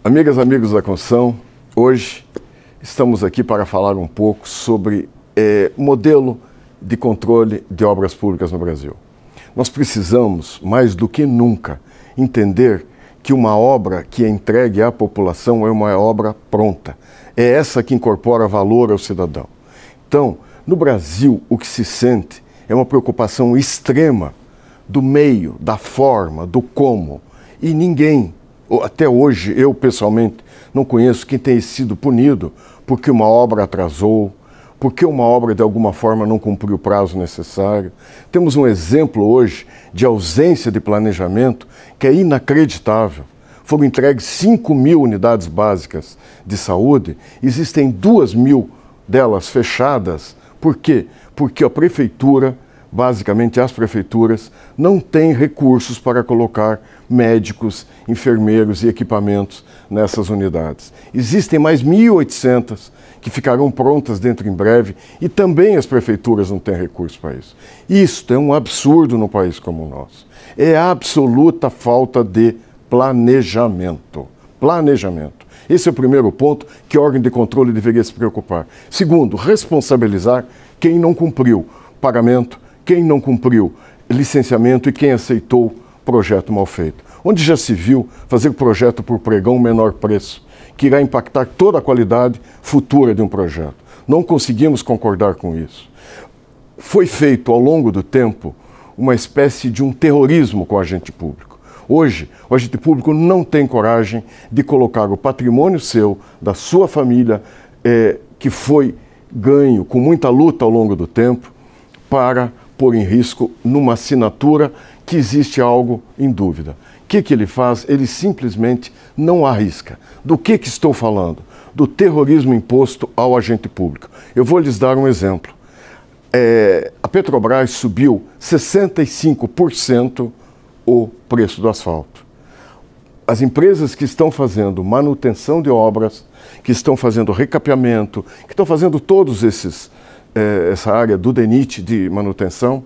Amigas, amigos da construção, hoje estamos aqui para falar um pouco sobre modelo de controle de obras públicas no Brasil. Nós precisamos, mais do que nunca, entender que uma obra que é entregue à população é uma obra pronta. É essa que incorpora valor ao cidadão. Então, no Brasil, o que se sente é uma preocupação extrema do meio, da forma, do como. E ninguém, até hoje, eu pessoalmente, não conheço quem tenha sido punido porque uma obra atrasou, porque uma obra de alguma forma não cumpriu o prazo necessário. Temos um exemplo hoje de ausência de planejamento que é inacreditável. Foram entregues 5.000 unidades básicas de saúde, existem 2.000 delas fechadas. Por quê? Porque a prefeitura, basicamente as prefeituras, não têm recursos para colocar médicos, enfermeiros e equipamentos nessas unidades. Existem mais 1.800 que ficarão prontas dentro em breve e também as prefeituras não têm recursos para isso. Isto é um absurdo num país como o nosso. É a absoluta falta de planejamento. Planejamento. Esse é o primeiro ponto que o órgão de controle deveria se preocupar. Segundo, responsabilizar quem não cumpriu pagamento, quem não cumpriu licenciamento e quem aceitou projeto mal feito. Onde já se viu fazer projeto por pregão menor preço, que irá impactar toda a qualidade futura de um projeto. Não conseguimos concordar com isso. Foi feito ao longo do tempo uma espécie de um terrorismo com o agente público. Hoje, o agente público não tem coragem de colocar o patrimônio seu, da sua família, que foi ganho com muita luta ao longo do tempo, para pôr em risco numa assinatura que existe algo em dúvida. O que ele faz? Ele simplesmente não arrisca. Do que estou falando? Do terrorismo imposto ao agente público. Eu vou lhes dar um exemplo. A Petrobras subiu 65% o preço do asfalto. As empresas que estão fazendo manutenção de obras, que estão fazendo recapeamento, que estão fazendo todos essa área do DENIT de manutenção,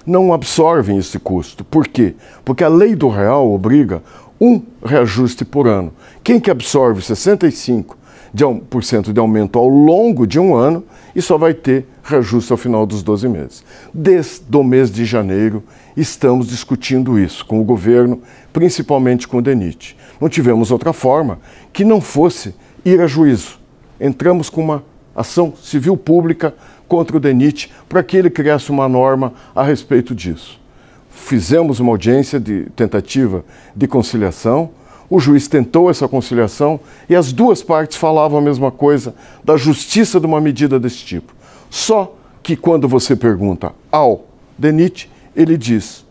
não absorvem esse custo. Por quê? Porque a lei do real obriga um reajuste por ano. Quem que absorve 65% de aumento ao longo de um ano e só vai ter reajuste ao final dos 12 meses. Desde o mês de janeiro, estamos discutindo isso com o governo, principalmente com o DENIT. Não tivemos outra forma que não fosse ir a juízo. Entramos com uma ação civil pública contra o DENIT para que ele criasse uma norma a respeito disso. Fizemos uma audiência de tentativa de conciliação, o juiz tentou essa conciliação e as duas partes falavam a mesma coisa da justiça de uma medida desse tipo. Só que quando você pergunta ao DENIT, ele diz: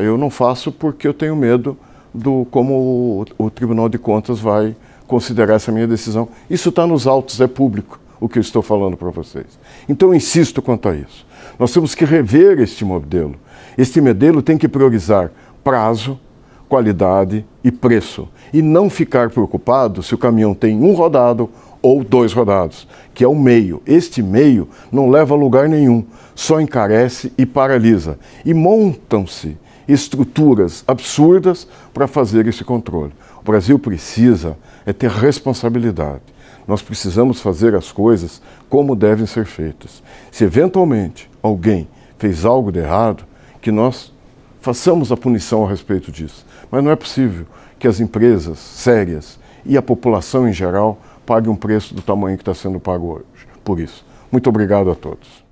eu não faço porque eu tenho medo do como o Tribunal de Contas vai considerar essa minha decisão. Isso está nos autos, é público o que eu estou falando para vocês. Então eu insisto quanto a isso. Nós temos que rever este modelo. Este modelo tem que priorizar prazo, qualidade e preço. E não ficar preocupado se o caminhão tem um rodado ou 2 rodados, que é o meio. Este meio não leva a lugar nenhum, só encarece e paralisa. E montam-se estruturas absurdas para fazer esse controle. O Brasil precisa ter responsabilidade. Nós precisamos fazer as coisas como devem ser feitas. Se eventualmente alguém fez algo de errado, que nós façamos a punição a respeito disso. Mas não é possível que as empresas sérias e a população em geral paguem um preço do tamanho que está sendo pago hoje. Por isso, muito obrigado a todos.